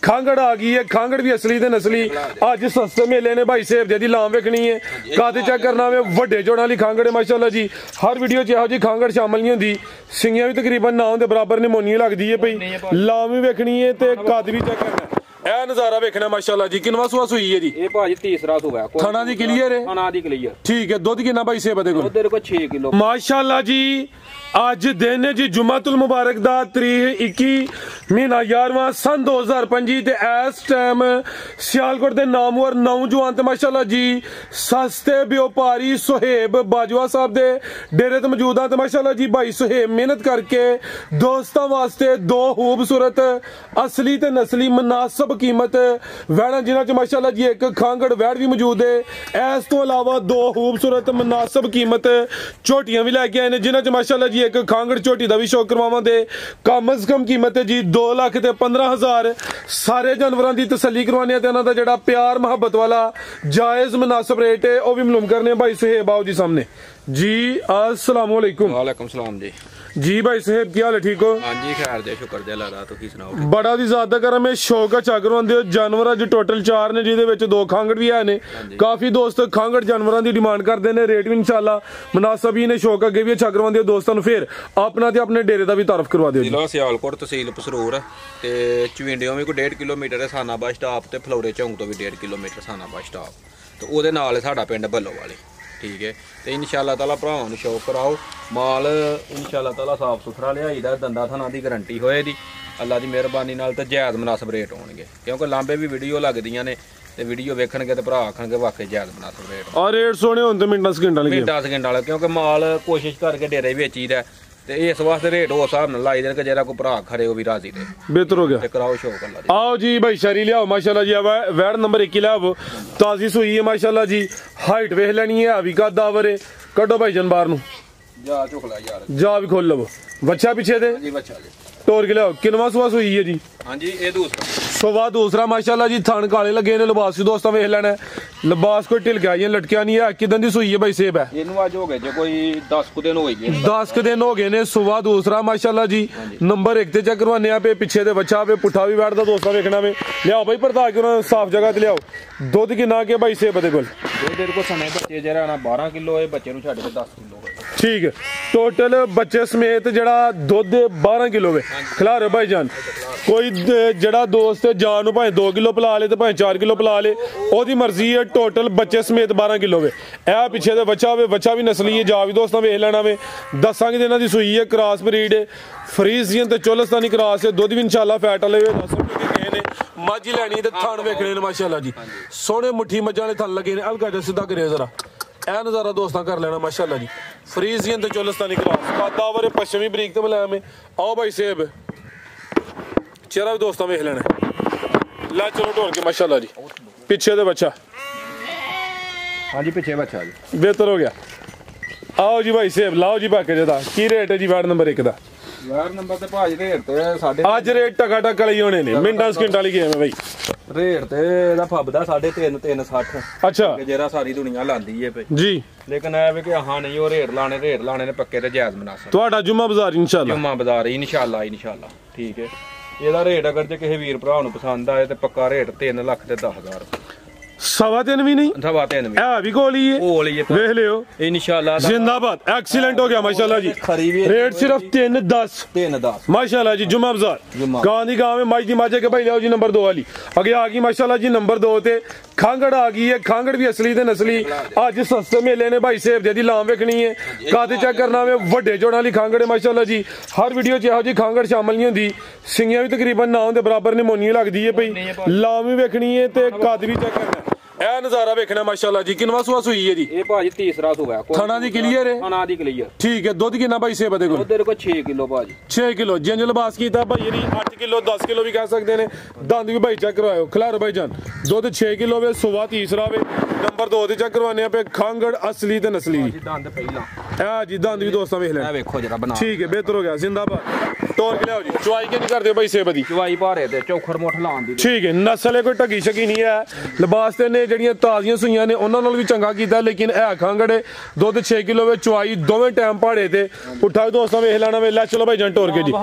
खांगड़ आ गई है, खांगड़ भी असली ते नस्ली अज सस्ते मेले ने भाई साहब जी लाम वेखनी है कद चेक करना वे वड्डे जोड़ां वाली खांगड़ है माशाल्लाह जी। हर वीडियो च इहो जी खांगड़ शामिल नहीं होंदी, सिंगियां भी तकरीबन ना दे बराबर निमोनी लगदी है पई, लाम भी वेखनी है ते कद भी चेक करना ए नजारा वेखना माशाल्लाह जी। किनवा सूआ सुई है जी? ये भाजी तीसरा सूआ है, खाना दी क्लियर है, खाना दी क्लियर ठीक है। दुध कितना भाई साहब देखो? दुध को 6 किलो माशाल्लाह जी। अज दिन है जी जुमातुल मुबारक दा तरीक 21 महीना 11वां सन 2025 ते इस टाइम सियालकोट दे नामवर नौजवान ते माशाल्लाह जी सस्ते व्यापारी सुहेब बाजवा साहब दे डेरे ते मौजूद हैं ते माशाल्लाह जी भाई सुहेब मेहनत करके दोस्तां वास्ते दो खूबसूरत असली ते नस्ली मुनासिब कीमत वैड़ा जिन्हां च माशाल्लाह जी एक खांगड़ वैड़ भी मौजूद है। इस तो अलावा दो खूबसूरत मुनासिब कीमत झोटियां भी लैके आए ने जिन्हां च माशाल्लाह जी एक खांगड़ झोटी का भी शौक करवावां दे कम अज कम कीमत है जी 2,15,000। सारे जानवरों की तसल्ली करवाने ते इन्हां दा जिहड़ा प्यार मुहब्बत वाला जायज मुनासिब रेट है वह भी मालूम करने भाई सुहेब आओ जी सामने जी। अस्सलाम वालेकुम। वालेकुम सलाम जी। जी भाई साहब क्या हाल है, ठीक हो? हाँ जी खैर दे शुक्र दे अल्लाह दा, तुसीं सुनाओ? बड़ा दी ज्यादा कर मैं शौक अच्छा करवांदे हो। जानवर अज टोटल 4 ने जिहदे विच 2 खांगड़ भी है ने। काफी दोस्त खांगड़ जानवरों की डिमांड करते हैं, रेट भी इंशाल्लाह मुनासिब ही ने। शौक अगे भी अच्छा करवांदे हो दोस्तों। फिर अपना ते अपने डेरे का भी तारफ करवा दिओ। जिला सियालकोट तहसील पसरूर ते चविंडियों भी कोई 1.5 किलोमीटर है साना बस स्टॉप ते फलोरे चौंक तो भी 1.5 किलोमीटर साना बस स्टॉप तो ओहदे नाल साडा पिंड बल्लोवाली ठीक है। तो इंशाअल्लाह ताला भरावां नूं शौक कराओ माल इंशाअल्लाह ताला साफ सुथरा लियाईदा, दंदा थना की गारंटी होए दी अल्लाह की मेहरबानी नाल ते जायज़ मुनासिब रेट होणगे क्योंकि लांबे भी वीडियो लगदियां ने ते वीडियो वेखणगे ते भरा आखणगे वाकई जायज़ मुनासिब रेट और रेट सोने होंदे मिंटां सकिंटां वाले क्योंकि माल कोशिश करके डेरे बेचीदा ते इस वास्ते रेट उस हिसाब नाल लाई दे कि जेड़ा कोई भरा खरे वो भी राजी रहे। बेहतर हो गया ते कराओ शौक अल्लाह दी। आओ जी भाई शरी लियाओ माशाल्लाह जी। वैड़ नंबर 1 लियाओ, ताजी सुई है माशाल्लाह जी। हाइट वेख लैनी है, अभी का दावर है। कड्डो भाई जन बाहर नूं जा चुकला यार, जा भी खोल लो। बच्चा पीछे दे जी, बच्चा जी टोर के लियाओ। किनवा सुआ सुई है जी? हाँ जी ये दूसरा सुबह दूसरा माशाल्लाह जी। थन काले लगे ने, लिबास भी दोस्तों वेख लेना लिबास कोई ढिल गया लटकिया नहीं है। किदन दी सुई है भाई सेब है? इनू अज हो गए जो कोई 10 दिन हो गए 10 दिन हो गए ने। सुबह दूसरा माशाल्लाह जी। नंबर 1 ते चेक करवाने पे पिछे दे बच्चा पे पुठा भी बैठदा दोस्तों वेखना वे। लियाओ भाई परता के साफ जगह ते लियाओ। दुध किन्ना के भाई सेब दे कोल? दुध को सने बच्चे जरा ना 12 किलो है, बच्चे नु छड्ड के 10 किलो है ठीक है। टोटल बच्चे समेत जड़ा दुध 12 किलो है। खिला रहे भाई जान कोई जड़ा दोस्त जान भाई 2 किलो पिला ले तो भाई 4 किलो पिला ले, ओदी मर्जी है। टोटल बच्चे समेत 12 किलो वे। ए पिछे दे बच्चा वे, बच्चा भी नस्ली है, जा भी दोस्तों वेख लेना वे। 10 दिनों की सुई है, क्रॉस ब्रीड है, फ्रीजियन ते चोलस्तानी क्रॉस है। दुध भी इंशाल्लाह फैट वाले वे। 10 रुपए ने मझ लैनी ते थन वेखने ने माशाल्लाह जी। सोहने मुट्ठी मज्जां वाले थन लगे ने। हल्का जिहा सीधा करियो जरा ए नजारा दोस्तों कर लेना माशाल्लाह जी। फ्रीजियन ते चोलस्तानी क्रॉस कादावर पश्चिमी बरीक ते मुलायम है। आओ भाई सेब चेहरा भी दोस्तों वेख लेना। ला चलो ढोल के माशाल्लाह जी। पीछे दे बच्चा हाँ जी पीछे बच्चा जी बेहतर हो गया। आओ जी भाई सेब लाओ जी बाकी जदा की रेट है जी वार्ड नंबर 1 दा? वार्ड नंबर ते भाजी रेट ते साढ़े आज रेट टका टका ही होने ने मिंटां सकिंटां वाली गेम है भाई। रेट ते दा फबदा 3.5 360 अच्छा जेरा सारी दुनिया लांदी है पे जी। लेकिन ऐ वे कि हां नहीं वो रेट लाने ने पक्के ते जायज मुनासिब। ਤੁਹਾਡਾ जुम्मा बाजार इंशाल्लाह जुम्मा बाजार इंशाल्लाह ठीक है। ਇਹਦਾ ਰੇਟ ਅਗਰ ਜੇ ਕਿਸੇ ਵੀਰ ਭਰਾ ਨੂੰ ਪਸੰਦ ਆਏ ਤੇ ਪੱਕਾ ਰੇਟ 3 ਲੱਖ ਤੇ 10,000 3.5 भी नहीं 3.5 भी भी गोली है गोली है देख लियो इंशाल्लाह जिंदाबाद एक्सीलेंट हो गया माशाल्लाह जी। रेट सिर्फ 3.10 माशाल्लाह जी। जुम्मा बाजार गांव दी गांव में माई दी माजे के भाई लियाओ जी नंबर 2 वाली अगे आ गई माशाल्लाह जी। नंबर 2 ते खांगड़ आ गई है। खांगड़ भी असली ते नस्ली अज सस्ते मेले ने भाई साहब जी लाम वेखनी है कद चेक करना वे वड्डे जोड़ां वाली खांगड़ है माशाल्लाह जी। हर वीडियो च इहो जी खांगड़ शामिल नहीं होंदी, सिंगियां भी तकरीबन ना दे बराबर निमोनी लगदी है पई, लाम भी वेखनी है ते कद भी चेक करना ए नजारा वेखना माशाल्लाह जी। किनवा सूआ सुई है जी? ये भाजी तीसरा सूआ है, खाना दी क्लियर है, खाना दी क्लियर ठीक है। दुध कितना भाई सेब दे कोल? दुध को 6 किलो भाजी 6 किलो जिंज लिबास कीता भाई जी 8 किलो 10 किलो भी कह सकते ने। दंद भी भाई चेक करवाओ खिलारो भाई जान। दुध 6 किलो वे, सुबह तीसरा वे। नंबर 2 ते चेक करवाने पे खांगड़ असली ते नस्ली दंद पहला ए जी। दंद भी दोस्तों वेख ले, देखो जरा बना ठीक है बेहतर हो गया जिंदाबाद। टोर के लियाओ जी चुवाई के नहीं करते भाई सेब दी ਚਵਾਈ ਭਾਰੇ ਤੇ ਚੌਖਰ ਮੁੱਠ ਲਾਉਣ ਦੀ ठीक है नस्ल है कोई ढगी शगी नहीं है लिबास ते ने जड़ियां ताजियां सुइयां ने उन्हां नाल भी चंगा कीता लेकिन है खांगड़े दुध 6 किलो वे चुवाई दोवें टाइम पहाड़े ते उठा दोस्तों वेख लेना वेला चलो भाई जान टोर के जी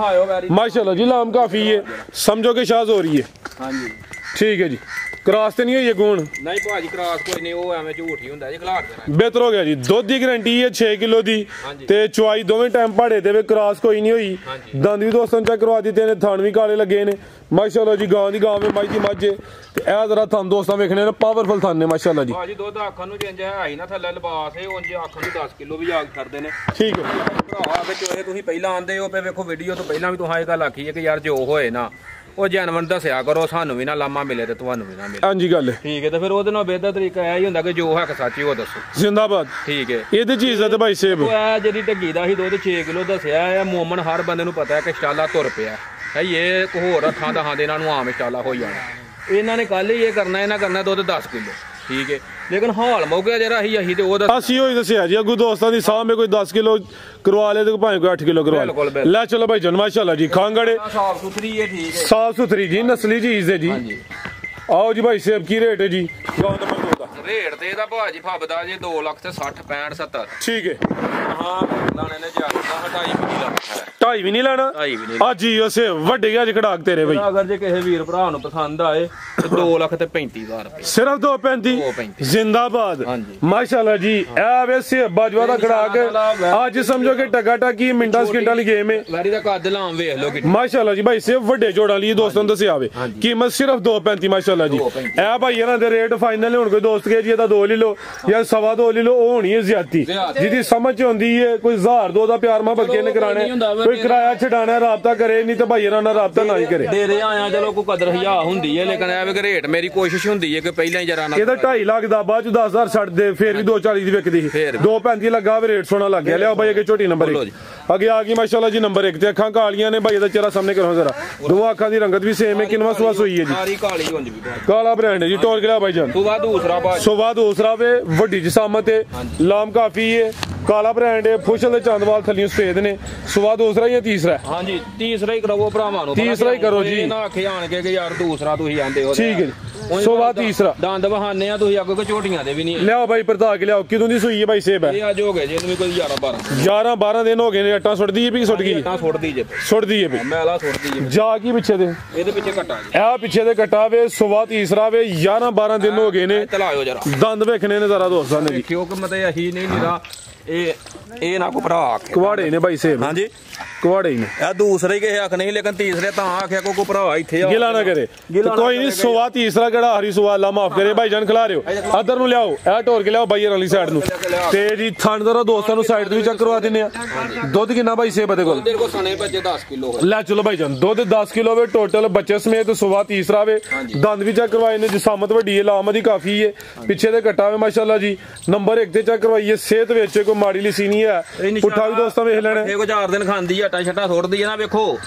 माशाल्लाह जी लाम काफी है समझो कि शाज हो रही है हाँ जी ठीक है जी क्रॉस ਤੇ ਨਹੀਂ ਹੋਈ ਗੂਣ ਨਹੀਂ ਭਾਜੀ ਕ੍ਰਾਸ ਕੋਈ ਨਹੀਂ ਉਹ ਐਵੇਂ ਝੂਠ ਹੀ ਹੁੰਦਾ ਜੀ ਖਲਾੜ ਦੇਣਾ ਬਿਹਤਰ ਹੋ ਗਿਆ ਜੀ ਦੁੱਧ ਦੀ ਗਾਰੰਟੀ ਹੈ 6 ਕਿਲੋ ਦੀ ਤੇ ਚੁਆਈ ਦੋਵੇਂ ਟਾਈਮ ਪਹਾੜੇ ਤੇ ਵੇ ਕ੍ਰਾਸ ਕੋਈ ਨਹੀਂ ਹੋਈ ਦੰਦ ਵੀ ਦੋਸਤਾਂ ਚੈੱਕ ਕਰਵਾ ਦਿੱਤੇ ਨੇ ਥਣ ਵੀ ਕਾਲੇ ਲੱਗੇ ਨੇ ਮਾਸ਼ਾਅੱਲਾ ਜੀ ਗਾਂ ਦੀ ਗਾਂ ਵੇ ਮਾਈ ਦੀ ਮੱਝ ਤੇ ਇਹ ਜ਼ਰਾ ਥਣ ਦੋਸਤਾਂ ਵੇਖਣੇ ਨੇ ਪਾਵਰਫੁਲ ਥਣ ਨੇ ਮਾਸ਼ਾਅੱਲਾ ਜੀ ਭਾਜੀ ਦੁੱਧ ਅੱਖਾਂ ਨੂੰ ਚੇਂਜ ਹੈ ਹੀ ਨਾ ਥੱਲੇ ਲਿਬਾਸ ਹੈ ਉਂਝ ਅੱਖਾਂ ਨੂੰ 10 ਕਿਲੋ ਵੀ ਯਾਦ ਕਰਦੇ ਨੇ ਠੀਕ ਹੈ ਭਰਾਵਾ ਵਿੱਚ ਇਹ ਤੁਸੀਂ ਪਹਿਲਾਂ ਆਂਦੇ ਹੋ ਪਏ ਵੇਖੋ ਵੀਡੀਓ ਤੋਂ ਪਹਿਲਾਂ ਵੀ ਤੁਸੀਂ ਇਹ ਗੱਲ ਆਖੀ ਹੈ ਕਿ ਯਾਰ ਜੋ ਹੋਏ ਨਾ ਉਹ ਜਨਵਨ ਦੱਸਿਆ ਕਰੋ ਸਾਨੂੰ ਵੀ ਨਾ ਲਾਮਾ ਮਿਲੇ ਤੇ ਤੁਹਾਨੂੰ ਵੀ ਨਾ ਮਿਲੇ ਹਾਂਜੀ ਗੱਲ ਹੈ ਠੀਕ ਹੈ ਤੇ ਫਿਰ ਉਹਦੇ ਨਾਲ ਬਿਹਤਰ ਤਰੀਕਾ ਇਹ ਹੀ ਹੁੰਦਾ ਕਿ ਜੋ ਹੈ ਸੱਚੀ ਉਹ ਦੱਸੋ ਜ਼ਿੰਦਾਬਾਦ ਠੀਕ ਹੈ ਇਹਦੇ ਚ ਇੱਜ਼ਤ ਭਾਈ ਸੇਬ ਉਹ ਹੈ ਜਿਹੜੀ ਢੱਗੀ ਦਾ ਸੀ ਦੁੱਧ 6 ਕਿਲੋ ਦੱਸਿਆ ਹੈ ਮੂਮਨ ਹਰ ਬੰਦੇ ਨੂੰ ਪਤਾ ਹੈ ਕਿ ਸ਼ਾਲਾ ਤੁਰ ਪਿਆ ਹੈ ਇਹ ਹੋਰ ਹੱਥਾਂ ਦਹਾਂ ਦੇ ਇਹਨਾਂ ਨੂੰ ਆਮ ਸ਼ਾਲਾ ਹੋ ਜਾਣਾ ਇਹਨਾਂ ਨੇ ਕੱਲ ਹੀ ਇਹ ਕਰਨਾ ਇਹਨਾਂ ਕਰਨਾ ਦੁੱਧ 10 ਕਿਲੋ ਠੀਕ ਹੈ ਲੇਕਿਨ ਹਾਲ ਮੌਕੇ ਜਿਹੜਾ ਅਸੀਂ ਤੇ ਉਹਦਾ ਅਸੀਂ ਹੋਈ ਦੱਸਿਆ ਜੀ ਅੱਗੂ ਦੋਸਤਾਂ ਦੀ ਸਾਹਮਣੇ ਕੋਈ 10 ਕਿਲੋ ਕਰਵਾ ਲੇ ਤੇ ਭਾਵੇਂ ਕੋਈ 8 ਕਿਲੋ ਕਰਵਾ ਲੇ ਲੈ ਚਲੋ ਭਾਈ ਜਨ ਮਾਸ਼ਾਅੱਲਾ ਜੀ ਖਾਂਗੜੇ ਸਾਫ ਸੁਥਰੀ ਹੈ ਠੀਕ ਹੈ ਸਾਫ ਸੁਥਰੀ ਜੀ ਨਸਲੀ ਚੀਜ਼ ਹੈ ਜੀ ਆਓ ਜੀ ਭਾਈ ਸੇਬ ਕੀ ਰੇਟ ਹੈ ਜੀ ਗਾਂ ਨੰਬਰ 2 ਦਾ ਰੇਟ ਤੇ ਇਹਦਾ ਭਾਜੀ ਫੱਬਦਾ ਜੀ 2 ਲੱਖ ਤੇ 60 65 70 ਠੀਕ ਹੈ ਹਾਂ ਲਾਣੇ ਨੇ ਜਾ 2.5 ਵੀ ਲੱਖ ਹੈ 2.5 ਵੀ ਨਹੀਂ ਲੈਣਾ 2.5 ਵੀ ਨਹੀਂ ਅੱਜ ਹੀ ਉਸੇ ਵੱਡੇ ਅੱਜ ਖੜਾਕ ਤੇਰੇ ਬਈ ਅਗਰ ਜੇ ਕਿਸੇ ਵੀਰ ਭਰਾ ਨੂੰ ਪਸੰਦ ਆਏ ਤੇ 2 ਲੱਖ ਤੇ 35,000 ਰੁਪਏ ਸਿਰਫ 2.35 ਜ਼ਿੰਦਾਬਾਦ ਮਾਸ਼ਾਅੱਲਾ ਜੀ ਇਹ ਵੇ ਸੇਬ ਬਾਜਵਾ ਦਾ ਖੜਾਕ ਅੱਜ ਸਮਝੋ ਕਿ ਟਗਾ ਟਕੀ ਮਿੰਟਾਂ ਸਕਿੰਟਾਂ ਦੀ ਗੇਮ ਹੈ ਵੈਰੀ ਦਾ ਕੱਦ ਲਾਮ ਵੇਖ ਲਓ ਕਿ ਮਾਸ਼ਾਅੱਲਾ ਜੀ ਭਾਈ ਸੇਬ ਵੱਡੇ ਜੋੜਾਂ ਲਈ ਦੋਸਤਾਂ ਨੂੰ ਦੱਸਿਆ ਆਵੇ ਕੀਮਤ ਸਿਰਫ 2.35 ਮਾਸ਼ਾਅੱਲਾ ਜੀ ਇਹ ਭਾਈ ਇਹਨਾਂ ਦੇ ਰੇਟ ਫਾਈਨਲ ਹੁਣ ਕੋਈ ਦੋਸਤ ਕਹੇ ਜੀ ਇਹਦਾ 2 ਲੈ ਲਓ ਜਾਂ 2.25 ਲੈ ਲਓ ਉਹ ਹੋਣੀ ਹੈ ਜ਼ਿਆਦਤੀ ਜਿਹਦੀ ਸਮਝ ਹੁੰਦੀ ਹੈ ਕੋਈ 1000 ਦਾ ਪਿਆਰ ਮੁਹੱਬਤ ਕਿਹਨੇ ਕਰਾਣਾ ਕੋਈ ਕਿਰਾਇਆ ਛਡਾਣਾ ਰਾਬਤਾ ਕਰੇ ਨਹੀਂ ਤੇ ਭਾਈ ਇਹਨਾਂ ਨਾਲ ਰਾਬਤਾ ਨਾ ਹੀ ਕਰੇ ਦੇ ਰਹੇ ਆਇਆ ਚਲੋ ਕੋਈ ਕਦਰ ਹਿਆ ਹੁੰਦੀ ਹੈ ਲੇਕਿਨ ਇਹ ਵੀ ਰੇਟ ਮੇਰੀ ਕੋਸ਼ਿਸ਼ ਹੁੰਦੀ ਹੈ ਕਿ ਪਹਿਲਾਂ ਹੀ ਜਰਾ ਨਾ ਇਹਦਾ 2.5 ਲੱਖ ਦਾ ਬਾਅਦ ਚ 10000 ਛੱਡ ਦੇ ਫੇਰ ਵੀ 240 ਦੀ ਵਿਕਦੀ 2.35 ਲੱਗਾ ਵੇ ਰੇਟ ਸੋਨਾ ਲੱਗ ਗਿਆ ਲਿਆਓ ਭਾਈ ਅੱਗੇ ਝੋਟੀ ਨੰਬਰ 1 ਅੱਗੇ ਆ ਗਈ ਮਾਸ਼ਾਅੱਲਾ ਜੀ ਨੰਬਰ 1 ਤੇ ਅੱਖਾਂ ਕਾਲੀਆਂ ਨੇ ਭਾਈ ਇਹਦਾ ਚਿਹਰਾ ਸਾਹਮਣੇ ਕਰੋ ਜ਼ਰਾ ਦੋਵਾਂ ਅੱਖਾਂ ਦੀ ਰੰਗਤ ਵੀ ਸੇਮ ਹੈ ਕਿੰਨਵਾਂ ਸਵਾਸ ਹੋਈ ਹੈ ਜੀ ਸਾਰੀ ਕਾਲੀ ਹੁੰਦੀ ਵੀ ਕਾਲਾ ਬ੍ਰਾਂਡ ਹੈ ਜੀ ਟੋਰ ਗਿਆ ਭਾਈ ਜਾਨ ਸੁਬਾ ਦੂਸਰਾ ਵੇ ਵੱਡੀ ਜਸਾਮਤ ਹੈ ਲਾਮ ਕਾਫੀ ਹੈ ਕਾਲਾ ਬ੍ਰਾਂਡ ਹੈ ਫੁਸ਼ਲ ਦੇ ਚੰਦਵਾਲ ਥੱਲੀਆਂ ਸਫੇਦ ਨੇ ਸੁਬਾ ਦੂਸਰਾ ਜਾਂ ਤੀਸਰਾ ਹਾਂਜੀ ਤੀਸਰਾ ਹੀ ਕਰੋ ਭਰਾਵਾਂ ਨੂੰ ਤੀਸਰਾ ਹੀ ਕਰੋ ਜੀ ਨਾ ਆਖੇ ਆਣ ਕੇ ਕਿ ਯਾਰ ਦੂਸਰਾ ਤੁਸੀਂ ਆਂਦੇ ਹੋ ਠੀਕ ਹੈ ਸੁਬਾ ਤੀਸਰਾ ਦੰਦ ਬਹਾਨੇ ਆ ਤੁਸੀਂ ਅੱਗੋਂ ਝੋਟੀਆਂ ਦੇ ਵੀ ਨਹੀਂ ਲਿਆਓ ਭਾਈ ਪਰਤਾ ਕੇ ਲਿਆਓ ਕਿਦੋਂ ਦੀ ਸੂਈ ਹੈ ਭਾਈ ਸੇਬ ਹੈ ਇਹ ਅੱਜ ਹੋ ਗਏ ਜੀ ਇਹਨੂੰ ਵੀ ਕੋਈ 11 ਦਿਨ ਹੋ ਗਏ ਨੇ ਅੱਟਾਂ ਸੁੱਟਦੀ ਹੈ ਵੀ ਸੁੱਟ ਗਈ ਅੱਟਾਂ ਸੁੱਟਦੀ ਜੇ ਸੁੱਟਦੀ ਹੈ ਵੀ ਮੈਲਾ ਸੁੱਟਦੀ ਜੇ ਜਾ ਕੀ ਪਿੱਛੇ ਦੇ ਇਹਦੇ ਪਿੱਛੇ ਘਟਾ ਜੀ ਇਹ ਪਿੱਛੇ ਦੇ ਘਟਾ ਵੇ ਸੁਬਾ ਤੀਸਰਾ ਵੇ 11 ਦਿਨ ਹੋ ਗਏ ਨੇ ਚਲਾਇਓ ਜਰਾ ਦੰਦ ਵੇਖਣੇ ਨੇ ਜ਼ਰਾ ਦੋਸਤਾਂ ਨੇ ਦੇਖਿਓ ਕਿ ਮਤੇ ਅਹੀ ਨਹੀਂ ਨਿਰਾ ਇਹ ਨਾ ਕੋ ਭਰਾ ਆਖੇ ਕੁਵਾੜੇ ਨੇ ਭਾਈ ਸੇਬ ਹਾਂਜੀ ਕੁਵਾੜੇ ਨੇ ਇਹ ਦੂਸਰੇ ਕਿਸੇ ਹੱਕ ਨਹੀਂ ਲੇਕਿਨ ਤੀਸਰੇ ਤਾਂ ਆਖਿਆ ਕੋ ਭਰਾ ਇੱਥੇ ਆ ਗਿਲਾ ਨਾ ਕਰੇ ਕੋਈ ਨਹੀਂ ਸੁਬਾ ਤੀਸਰਾ ਕਿਹੜਾ ਹਰੀ ਸੁਬਾ ਅੱਲਾ ਮਾਫ ਕਰੇ ਭਾਈ ਜਾਨ ਖਿਲਾ ਰਿਓ ਅਦਰ ਨੂੰ ਲਿਆਓ ਇਹ ਢੋਰ ਕੇ ਲਿਆਓ ਬਾਈਰ ਵਾਲੀ ਸਾਈਡ ਨੂੰ ਤੇ ਜੀ ਥਣ ਜ਼ਰਾ ਦੋਸਤਾਂ ਨੂੰ ਸਾਈਡ ਤੇ ਵੀ ਚੈੱਕ ਕਰਵਾ ਦਿੰਨੇ ਆ ਦੁੱਧ ਕਿੰਨਾ ਭਾਈ ਸੇਬ ਦੇ ਕੋਲ ਤੇਰੇ ਕੋ ਸਣੇ ਬੱਚੇ 10 ਕਿਲੋ ਲੈ ਚਲੋ ਭਾਈ ਜਾਨ ਦੁੱਧ 10 ਕਿਲੋ ਵੇ ਟੋਟਲ ਬੱਚੇ ਸਮੇਤ ਸੁਬਾ ਤੀਸਰਾ ਵੇ ਦੰਦ ਵੀ ਚੈੱਕ ਕਰਵਾਏ ਨੇ ਜਸਾਮਤ ਵੱਡੀ ਹੈ ਲਾਮਤ ਦੀ ਕਾਫੀ ਹੈ ਪਿੱਛੇ ਦੇ ਘਟਾ ਵੇ ਮਾਸ਼ਾਅੱਲਾ ਜੀ ਨੰਬਰ 1 ਤੇ ਚੈੱਕ ਕਰਵਾਈਏ ਸਿਹਤ ਵਿੱਚ ਕੋਈ ਮਾੜੀ ਲਿਸੀ ਨਹੀਂ ਹੈ ਪੁੱਠਾ ਵੀ ਦੋਸਤਾਂ ਵੇਖ ਲੈਣਾ ਇਹ ਕੋ 4 ਦਿਨ ਖਾਂਦੀ ਆ ਆਟਾ ਛੱਟਾ ਸੁੱਟਦੀ ਹੈ ਨਾ ਵੇਖੋ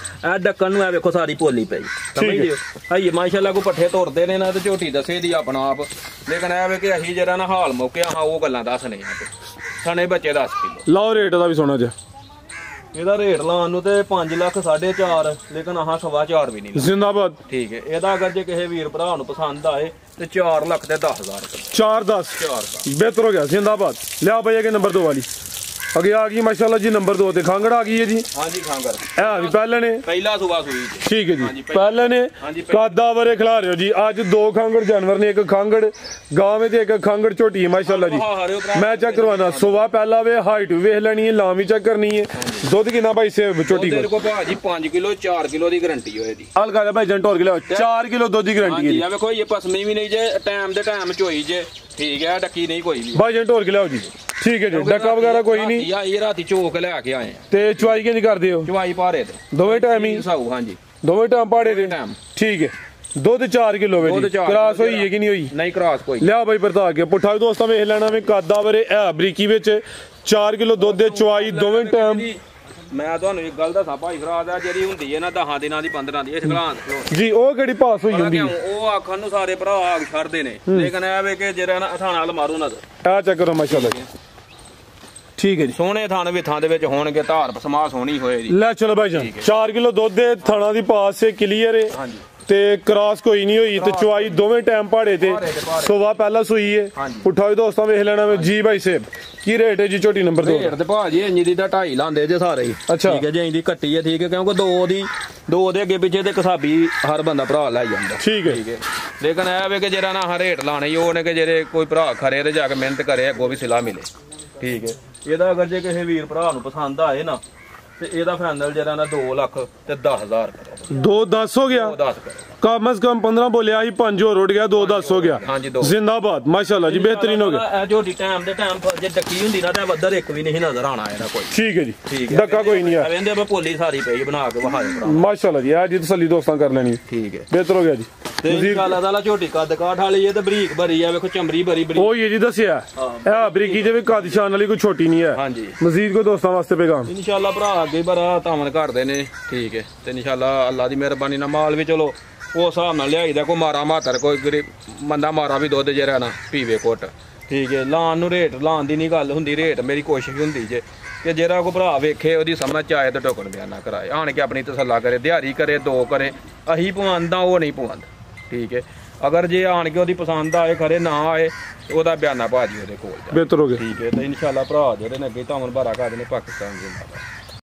ਇਹ ਡੱਕਣ ਨੂੰ ਇਹ ਵੇਖੋ ਸਾਰੀ ਭੋਲੀ ਪਈ ਸਮਝਦੇ ਹੋ ਹਾਈ ਮਾਸ਼ਾਅੱਲਾ ਕੋ ਪੱਠੇ ਤੋੜਦੇ ਨੇ ਨਾ ਤੇ ਝੋਟੀ ਦੱਸੇ ਦੀ ਆਪਣਾ ਆਪ ਲੇਕਿਨ ਇਹ ਵੇ ਕਿ ਅਸੀਂ ਜਰਾ ਨਾ ਹਾਲ ਮੌਕੇ ਹਾਂ ਉਹ ਗੱਲਾਂ ਦੱਸਣੇ ਆ ਸਣੇ ਬੱਚੇ 10 ਕਿਲੋ ਲਾਓ ਰੇਟ ਦਾ ਵੀ ਸੋਣਾ ਜੀ ਇਹਦਾ ਰੇਟ ਲਾਉਣ ਨੂੰ ਤੇ 5 ਲੱਖ 4.5 ਲੇਕਿਨ ਆਹ 4.25 ਵੀ ਨਹੀਂ ਜ਼ਿੰਦਾਬਾਦ ਠੀਕ ਹੈ ਇਹਦਾ ਅਗਰ ਜੇ ਕਿਸੇ ਵੀਰ ਭਰਾ ਨੂੰ ਪਸੰਦ ਆਏ ਤੇ 4 ਲੱਖ ਤੇ 10,000 410 ਬਿਹਤਰ ਹੋ ਗਿਆ ਜ਼ਿੰਦਾਬਾਦ ਲਿਆ ਭਾਈ ਅੱਗੇ ਨੰਬਰ 2 ਵਾਲੀ ਅੱਗੇ ਆ ਗਈ ਮਾਸ਼ਾਅੱਲਾ ਜੀ ਨੰਬਰ 2 ਤੇ ਖਾਂਗੜ ਆ ਗਈ ਹੈ ਜੀ ਹਾਂਜੀ ਖਾਂਗੜ ਇਹ ਵੀ ਪਹਿਲੇ ਨੇ ਪਹਿਲਾ ਸੁਬਾ ਸੂਈ ਜੀ ਠੀਕ ਹੈ ਜੀ ਪਹਿਲੇ ਨੇ ਕਾਦਾ ਵਰੇ ਖਿਲਾ ਰਹੇ ਹੋ ਜੀ ਅੱਜ 2 ਖਾਂਗੜ ਜਾਨਵਰ ਨੇ ਇੱਕ ਖਾਂਗੜ ਗਾਂ ਵਿੱਚ ਇੱਕ ਖਾਂਗੜ ਝੋਟੀ ਹੈ ਮਾਸ਼ਾਅੱਲਾ ਜੀ ਮੈਂ ਚੈੱਕ ਕਰਵਾਣਾ ਸੁਬਾ ਪਹਿਲਾ ਵੇ ਹਾਈਟ ਵੇਖ ਲੈਣੀ ਹੈ ਲਾਮ ਵੀ ਚੈੱਕ ਕਰਨੀ ਹੈ ਦੁੱਧ ਕਿੰਨਾ ਭਾਈ ਸੇਬ ਝੋਟੀ ਤੇਰੇ ਕੋ ਭਾਜੀ 5 ਕਿਲੋ 4 ਕਿਲੋ ਦੀ ਗਾਰੰਟੀ ਹੋਏ ਦੀ ਹਲਕਾ ਜਿਹਾ ਭਾਈ ਜੰਟ ਹੋਰ ਕਿਲੋ 4 ਕਿਲੋ ਦੁੱਧ ਦੀ ਗਾਰੰਟੀ ਹੈ ਜੀ ਆ ਵੇਖੋ ਇਹ ਪਸਮੀ ਵੀ ਨਹੀਂ ਜੇ ਟਾਈਮ ਦੇ ਟਾਈਮ ਚੋਈ ਜੇ ਠੀਕ ਹੈ ਡੱਕੀ ਨਹੀਂ ਕੋਈ ਵੀ ਭਾਈ ਜੰਟ ਹੋਰ ਕਿਲੋ ਜੀ ਠੀਕ ਹੈ ਜੀ ਡੱਕਾ ਵਗੈਰਾ ਕੋਈ ਨਹੀਂ ਯਾ ਇਹ ਰਾਤੀ ਚੋਕ ਲੈ ਕੇ ਆਏ ਤੇ ਚੁਆਈ ਕਿੰਨੀ ਕਰਦੇ ਹੋ ਚੁਆਈ ਪਾਰੇ ਤੇ ਦੋਵੇਂ ਟਾਈਮ ਹੀ ਸਾਊ ਹਾਂਜੀ ਦੋਵੇਂ ਟਾਈਮ ਪਾੜੇ ਦੇ ਠੀਕ ਹੈ ਦੁੱਧ 4 ਕਿਲੋ ਵੇ ਜੀ ਕ੍ਰਾਸ ਹੋਈ ਹੈ ਕਿ ਨਹੀਂ ਹੋਈ ਨਹੀਂ ਕ੍ਰਾਸ ਕੋਈ ਲਿਆ ਭਾਈ ਪਰਤਾ ਕੇ ਪੁੱਠਾ ਵੀ ਦੋਸਤਾਂ ਵੇਖ ਲੈਣਾ ਵੇ ਕਾਦਾ ਵਰੇ ਇਹ ਬਰੀਕੀ ਵਿੱਚ 4 ਕਿਲੋ ਦੁੱਧ ਦੇ ਚੁਆਈ ਦੋਵੇਂ ਟਾਈਮ ਮੈਂ ਤੁਹਾਨੂੰ ਇੱਕ ਗੱਲ ਦੱਸਾਂ ਭਾਈ ਫਰਾਦ ਆ ਜਿਹੜੀ ਹੁੰਦੀ ਹੈ ਨਾ 10 ਦਿਨਾਂ ਦੀ 15 ਦੀ ਇਸ ਗਲਾਂ ਜੀ ਉਹ ਕਿਹੜੀ ਪਾਸ ਹੋਈ ਹੁੰਦੀ ਉਹ ਆਖਣ ਨੂੰ ਸਾਰੇ ਭਰਾ ਆਗ ਛੱਡਦੇ ਨੇ ਲੇਕਿਨ ਇਹ ਵੇ ਕਿ ਜਿਹੜਾ ਨਾ ਥਾਣਾ ਨਾਲ ਮਾਰੂ ਨਾ ਆ ਚੈੱਕ ਕਰੋ ਮਾਸ਼ਾਅੱਲਾ ਠੀਕ ਹੈ ਜੀ। ਸੋਹਣੇ ਥਣ ਵਿਥਾਂ ਦੇ ਵਿੱਚ ਹੋਣਗੇ, ਧਾਰ ਸਮਾਸ ਹੋਣੀ ਹੋਏ ਜੀ। ਲੈ ਚਲੋ ਭਾਈ ਜਾਨ 4 ਕਿਲੋ ਦੁੱਧ ਦੇ ਥਣਾ ਦੀ ਪਾਸ ਸੇ ਕਲੀਅਰ ਹੈ ਹਾਂਜੀ ਤੇ ਕ੍ਰਾਸ ਕੋਈ ਨਹੀਂ ਹੋਈ ਤੇ ਚੁਆਈ ਦੋਵੇਂ ਟਾਈਮ ਪਹਾੜੇ ਤੇ ਸੋਵਾ ਪਹਿਲਾਂ ਸੂਈ ਹੈ। ਉਠਾਓ ਦੋਸਤਾਂ ਵੇਖ ਲੈਣਾ ਵੇ ਜੀ ਭਾਈ ਸਾਹਿਬ ਕੀ ਰੇਟ ਹੈ ਜੀ ਝੋਟੀ ਨੰਬਰ 2 ਰੇਟ ਤੇ ਭਾਜੀ ਇੰਨੀ ਦੀ ਤਾਂ 2.5 ਲਾਂਦੇ ਜੇ ਸਾਰੇ ਹੀ। ਅੱਛਾ। ਠੀਕ ਹੈ ਜੀ, ਇੰਨੀ ਕੱਟੀ ਹੈ ਠੀਕ ਹੈ, ਕਿਉਂਕਿ ਦੋ ਦੇ ਅੱਗੇ ਪਿੱਛੇ ਤੇ ਕਸਾਬੀ ਹਰ ਬੰਦਾ ਭਰਾ ਲੈ ਜਾਂਦਾ। ਠੀਕ ਹੈ ਲੇਕਿਨ ਇਹ ਵੇ ਕਿ ਜਿਹੜਾ ਨਾ ਰੇਟ ਲਾਣੇ ਉਹ ਨੇ ਕਿ ਜਿਹੜੇ ਕੋਈ ਭਰਾ ਖਰੇ ਤੇ ਜਾ ਕੇ ਮਿਹਨਤ ਕਰੇ ਅੱਗੋਂ ਵੀ ਸਿਲਾ ਮਿਲੇ। ਠੀਕ ਹੈ, ਇਹਦਾ ਅਗਰ ਜੇ ਕਿਸੇ ਵੀਰ ਭਰਾ ਨੂੰ ਪਸੰਦ ਆਏ ਨਾ ਤੇ ਇਹਦਾ ਫਾਈਨਲ ਜਿਹੜਾ ਨਾ 2 ਲੱਖ ਤੇ 10,000 ਕਰੋ। 2-10 ਹੋ ਗਿਆ, 10 ਕਰੋ। कम से कम 15 बोलिया ही 5 और उड़ गया 2-10 हो गया। हाँ जी, 2 जिंदाबाद माशाल्लाह जी, बेहतरीन हो गया। झोटी टाइम ਦੇ ਟਾਈਮ ਪਰ ਜੇ ਡੱਕੀ ਹੁੰਦੀ ਨਾ ਤਾਂ ਵੱਧਰ ਇੱਕ ਵੀ ਨਹੀਂ ਨਜ਼ਰ ਆਣਾ ਇਹਦਾ ਕੋਈ। ठीक है जी, ਠੀਕ ਹੈ, धक्का कोई नहीं है। ਕਹਿੰਦੇ ਆਪਾਂ ਪੋਲੀ ਸਾਰੀ ਪਈ ਬਣਾ ਕੇ ਵਹਾ ਦੇ। माशाल्लाह जी, आज तसल्ली दोस्तां कर लेनी। ਠੀਕ ਹੈ, बेहतर हो गया जी। ਤੇ ਇੰਸ਼ਾਅੱਲਾ ਤਾਲਾ ਝੋਟੀ ਕੱਦ ਕਾਠ ਵਾਲੀ ਹੈ ਤੇ ਬਰੀਕ ਭਰੀ ਆ, ਵੇਖੋ ਚਮੜੀ ਭਰੀ ਭਰੀ। ਉਹ ਇਹ ਜੀ ਦੱਸਿਆ ਇਹ ਬਰੀਕੀ ਜੇ ਵੀ ਕਾਦੀ ਸ਼ਾਨ ਵਾਲੀ ਕੋਈ ਛੋਟੀ ਨਹੀਂ ਹੈ। ਹਾਂਜੀ, ਮਜ਼ੀਦ ਕੋਈ ਦੋਸਤਾਂ ਵਾਸਤੇ ਪੈਗਾਮ ਇੰਸ਼ਾਅੱਲਾ ਭਰਾ ਅੱਗੇ ਬਰਾ ਤਾਵਨ ਕਰਦੇ ਨੇ। ਠੀਕ ਹੈ, ਤੇ ਇੰਸ਼ਾਅੱਲਾ ਅੱਲਾ ਦੀ ਮਿਹਰਬਾਨੀ ਨਾਲ ਮਾਲ ਵੀ ਚਲੋ ਉਹ ਹਿਸਾਬ ਨਾਲ ਲਿਆਈਦਾ, ਕੋਈ ਮਾਰਾ ਮਾਤਰ ਕੋਈ ਗਰੀਬ ਬੰਦਾ ਮਾਰਾ ਵੀ ਦੁੱਧ ਜਿਹੜਾ ਨਾ ਪੀਵੇ ਘੁੱਟ। ਠੀਕ ਹੈ, ਲਾਣ ਨੂੰ ਰੇਟ ਲਾਣ ਦੀ ਨਹੀਂ ਗੱਲ ਹੁੰਦੀ, ਰੇਟ ਮੇਰੀ ਕੋਸ਼ਿਸ਼ ਹੁੰਦੀ ਜੇ ਕਿ ਜਿਹੜਾ ਕੋਈ ਭਰਾ ਵੇਖੇ ਉਹਦੀ ਸਮਝ ਚ ਆਏ ਤੇ ਟੋਕਣ ਬਿਆਨਾ ਕਰਾਏ, ਆਣ ਕੇ ਆਪਣੀ ਤਸੱਲਾ ਕਰੇ, ਦਿਹਾੜੀ ਕਰੇ 2 ਕਰੇ। ਅਹੀਂ ਪਵੰਦਾ ਉਹ ਨਹੀਂ ਪਵੰਦ। ਠੀਕ ਹੈ, ਅਗਰ ਜੇ ਆਣ ਕੇ ਉਹਦੀ ਪਸੰਦ ਆਏ ਖਰੇ ਨਾ ਆਏ ਉਹਦਾ ਬਿਆਨਾ ਭਾਜੀ ਉਹਦੇ ਕੋਲ ਜਾ। ਬਿਹਤਰ ਹੋ ਗਿਆ। ਠੀਕ ਹੈ, ਤੇ ਇਨਸ਼ਾਅੱਲਾ ਭਰਾ ਜਿਹੜੇ ਨੇ ਅੱਗੇ ਧਾਮਨ ਭਾਰਾ ਕਰਦੇ ਨੇ ਪਾਕਿਸਤਾਨ ਜਿੰਦਾਬਾਦ।